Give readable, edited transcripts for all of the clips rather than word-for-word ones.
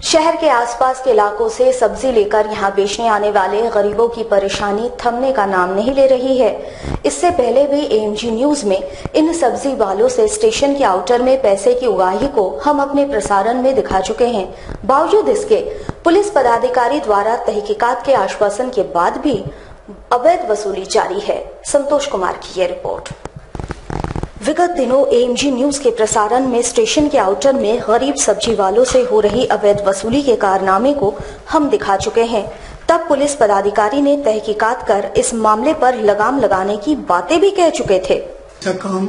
शहर के आसपास के इलाकों से सब्जी लेकर यहां बेचने आने वाले गरीबों की परेशानी थमने का नाम नहीं ले रही है। इससे पहले भी एएमजी न्यूज में इन सब्जी वालों से स्टेशन के आउटर में पैसे की उगाही को हम अपने प्रसारण में दिखा चुके हैं। बावजूद इसके पुलिस पदाधिकारी द्वारा तहकीकात के आश्वासन के बाद भी अवैध वसूली जारी है। संतोष कुमार की यह रिपोर्ट। विगत दिनों एएमजी न्यूज के प्रसारण में स्टेशन के आउटर में गरीब सब्जी वालों से हो रही अवैध वसूली के कारनामे को हम दिखा चुके हैं। तब पुलिस पदाधिकारी ने तहकीकात कर इस मामले पर लगाम लगाने की बातें भी कह चुके थे। ऐसा काम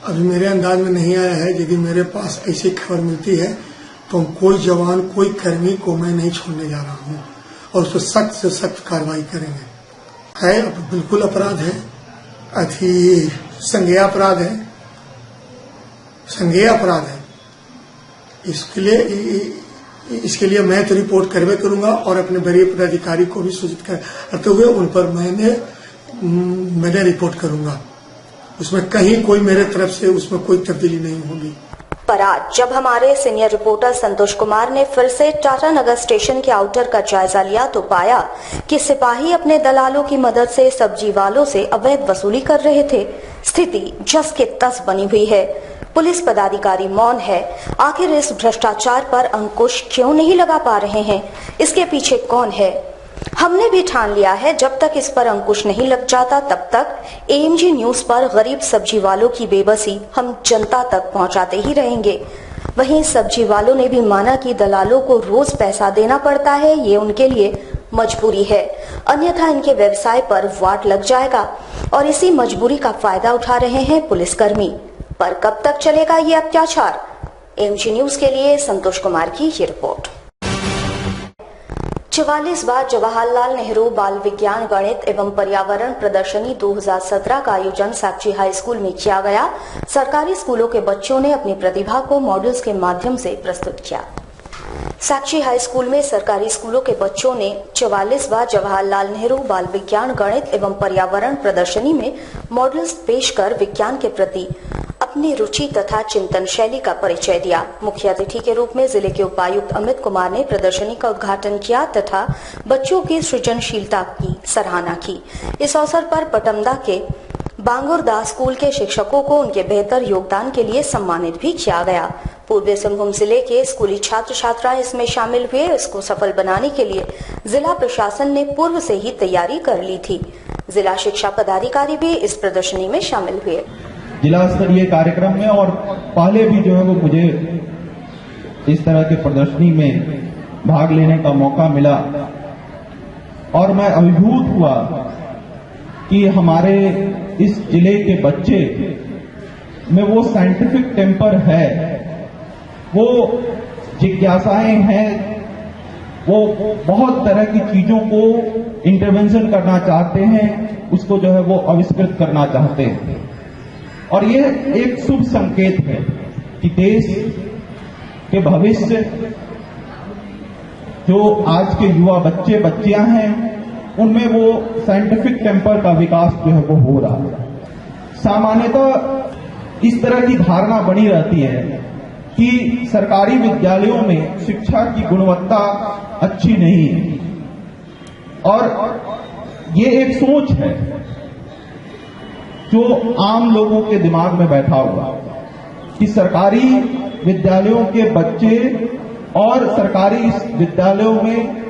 अभी मेरे अंदाज में नहीं आया है। यदि मेरे पास ऐसी खबर मिलती है तो कोई जवान, कोई कर्मी को मैं नहीं छोड़ने जा रहा हूँ और उसको सख्त से सख्त कार्रवाई करेंगे। है बिल्कुल अपराध है, अति संज्ञेय अपराध है, संज्ञेय अपराध है। इसके लिए मैं तो रिपोर्ट करवे करूंगा और अपने वरीय पदाधिकारी को भी सूचित करते हुए उन पर मैंने रिपोर्ट करूंगा। उसमें कहीं कोई मेरे तरफ से उसमें कोई तब्दीली नहीं होगी। पर आज जब हमारे सीनियर रिपोर्टर संतोष कुमार ने फिर से टाटा नगर स्टेशन के आउटर का जायजा लिया तो पाया कि सिपाही अपने दलालों की मदद से सब्जी वालों से अवैध वसूली कर रहे थे। स्थिति जस के तस बनी हुई है। पुलिस पदाधिकारी मौन है। आखिर इस भ्रष्टाचार पर अंकुश क्यों नहीं लगा पा रहे हैं? इसके पीछे कौन है? हमने भी ठान लिया है जब तक इस पर अंकुश नहीं लग जाता तब तक एएमजी न्यूज पर गरीब सब्जी वालों की बेबसी हम जनता तक पहुंचाते ही रहेंगे। वहीं सब्जी वालों ने भी माना कि दलालों को रोज पैसा देना पड़ता है, ये उनके लिए मजबूरी है, अन्यथा इनके व्यवसाय पर वाट लग जाएगा और इसी मजबूरी का फायदा उठा रहे हैं पुलिसकर्मी। पर कब तक चलेगा ये अत्याचार? एएमजी न्यूज के लिए संतोष कुमार की ये रिपोर्ट। 44वां जवाहरलाल नेहरू बाल विज्ञान गणित एवं पर्यावरण प्रदर्शनी 2017 का आयोजन साक्षी हाई स्कूल में किया गया। सरकारी स्कूलों के बच्चों ने अपनी प्रतिभा को मॉडल्स के माध्यम से प्रस्तुत किया। साक्षी हाई स्कूल में सरकारी स्कूलों के बच्चों ने 44वां जवाहरलाल नेहरू बाल विज्ञान गणित एवं पर्यावरण प्रदर्शनी में मॉडल्स पेश कर विज्ञान के प्रति अपनी रुचि तथा चिंतन शैली का परिचय दिया। मुख्य अतिथि के रूप में जिले के उपायुक्त अमित कुमार ने प्रदर्शनी का उद्घाटन किया तथा बच्चों की सृजनशीलता की सराहना की। इस अवसर पर पटमदा के बांगुरदास स्कूल के शिक्षकों को उनके बेहतर योगदान के लिए सम्मानित भी किया गया। पूर्वी सिंहभूम जिले के स्कूली छात्र छात्राएं इसमें शामिल हुए। इसको सफल बनाने के लिए जिला प्रशासन ने पूर्व से ही तैयारी कर ली थी। जिला शिक्षा पदाधिकारी भी इस प्रदर्शनी में शामिल हुए। जिला स्तरीय कार्यक्रम में और पहले भी जो है वो मुझे इस तरह के प्रदर्शनी में भाग लेने का मौका मिला और मैं अभिभूत हुआ कि हमारे इस जिले के बच्चे में वो साइंटिफिक टेम्पर है, वो जिज्ञासाएं हैं, वो बहुत तरह की चीजों को इंटरवेंशन करना चाहते हैं, उसको जो है वो आविष्कृत करना चाहते हैं। और ये एक शुभ संकेत है कि देश के भविष्य जो आज के युवा बच्चे बच्चियां हैं उनमें वो साइंटिफिक टेम्पर का विकास जो है वो हो रहा है। सामान्यतः इस तरह की धारणा बनी रहती है कि सरकारी विद्यालयों में शिक्षा की गुणवत्ता अच्छी नहीं है और ये एक सोच है जो आम लोगों के दिमाग में बैठा हुआ कि सरकारी विद्यालयों के बच्चे और सरकारी विद्यालयों में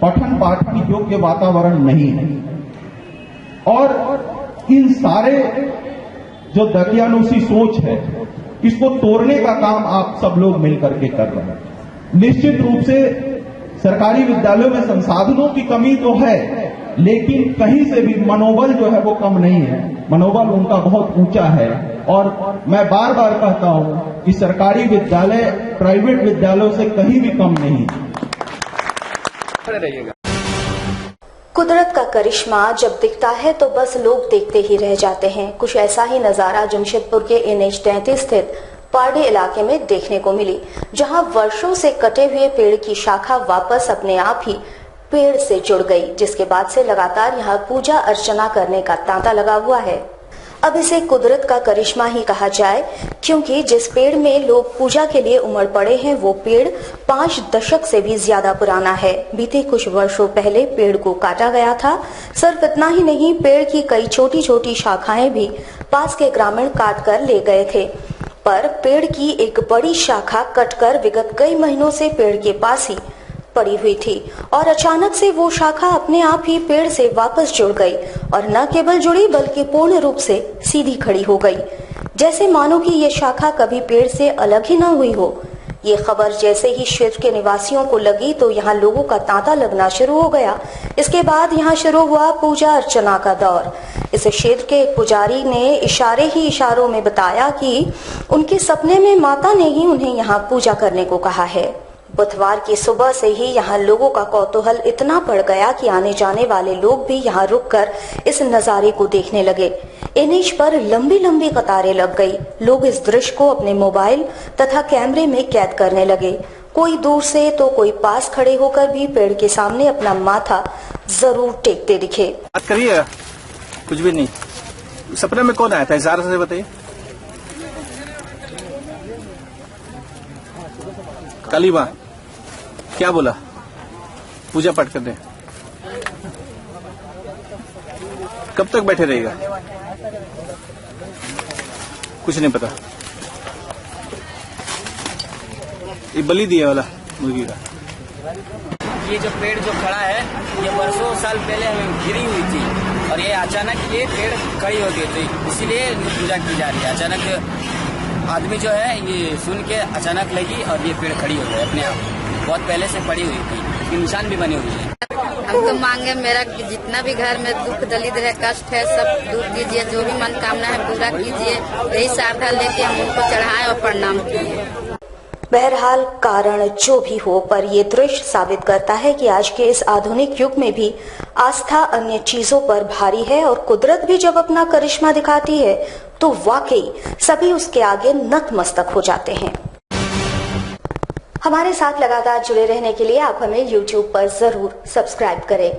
पठन पाठन योग्य वातावरण नहीं है। और इन सारे जो दकियानुसी सोच है इसको तोड़ने का काम आप सब लोग मिलकर के कर रहे हैं। निश्चित रूप से सरकारी विद्यालयों में संसाधनों की कमी तो है, लेकिन कहीं से भी मनोबल जो है वो कम नहीं है। मनोबल उनका बहुत ऊंचा है और मैं बार बार कहता हूं कि सरकारी विद्यालय प्राइवेट विद्यालयों से कहीं भी कम नहीं। कुदरत का करिश्मा जब दिखता है तो बस लोग देखते ही रह जाते हैं। कुछ ऐसा ही नजारा जमशेदपुर के NH 33 स्थित पारडी इलाके में देखने को मिली, जहां वर्षों से कटे हुए पेड़ की शाखा वापस अपने आप ही पेड़ से जुड़ गई, जिसके बाद से लगातार यहां पूजा अर्चना करने का तांता लगा हुआ है। अब इसे कुदरत का करिश्मा ही कहा जाए, क्योंकि जिस पेड़ में लोग पूजा के लिए उमड़ पड़े हैं वो पेड़ 5 दशक से भी ज्यादा पुराना है। बीते कुछ वर्षों पहले पेड़ को काटा गया था। सिर्फ इतना ही नहीं, पेड़ की कई छोटी छोटी शाखाएं भी पास के ग्रामीण काट कर ले गए थे, पर पेड़ की एक बड़ी शाखा कटकर विगत कई महीनों से पेड़ के पास ही पड़ी हुई थी और अचानक से वो शाखा अपने आप ही पेड़ से वापस जुड़ गई और न केवल जुड़ी बल्कि पूर्ण रूप से सीधी खड़ी हो गई, जैसे मानो कि ये शाखा कभी पेड़ से अलग ही न हुई हो। ये खबर जैसे ही क्षेत्र के निवासियों को लगी तो यहाँ लोगों का तांता लगना शुरू हो गया। इसके बाद यहाँ शुरू हुआ पूजा अर्चना का दौर। इस क्षेत्र के एक पुजारी ने इशारों में बताया कि उनके सपने में माता ने ही उन्हें यहाँ पूजा करने को कहा है। बुधवार की सुबह से ही यहाँ लोगों का कौतूहल इतना बढ़ गया कि आने जाने वाले लोग भी यहाँ रुककर इस नजारे को देखने लगे। एनएच पर लंबी लंबी कतारें लग गई। लोग इस दृश्य को अपने मोबाइल तथा कैमरे में कैद करने लगे। कोई दूर से तो कोई पास खड़े होकर भी पेड़ के सामने अपना माथा जरूर टेकते दिखे। बात करिए, कुछ भी नहीं। सपने में कौन आया था, इशारे से बताइए। काली माँ क्या बोला? पूजा पाठ करने। कब तक बैठे रहेगा? कुछ नहीं पता। ये बलि दिया वाला मुर्गी का। ये जो पेड़ जो खड़ा है ये वर्षों साल पहले हमें गिरी हुई थी और ये अचानक ये पेड़ खड़ी हो गई थी, इसीलिए पूजा की जा रही है। अचानक आदमी जो है ये सुन के अचानक लगी और ये पेड़ खड़ी हो गई अपने आप। बहुत पहले से पड़ी हुई थी, इसकी निशान भी बनी हुई है। हम तो मांगे मेरा जितना भी घर में दुख दलिद्र है, कष्ट है, सब दूर कीजिए, जो भी मनोकामना है पूरा कीजिए। यही श्रद्धा लेके हम उनको चढ़ाए और प्रणाम किए। बहरहाल कारण जो भी हो, पर ये दृश्य साबित करता है कि आज के इस आधुनिक युग में भी आस्था अन्य चीजों पर भारी है और कुदरत भी जब अपना करिश्मा दिखाती है तो वाकई सभी उसके आगे नतमस्तक हो जाते हैं। हमारे साथ लगातार जुड़े रहने के लिए आप हमें YouTube पर जरूर सब्सक्राइब करें।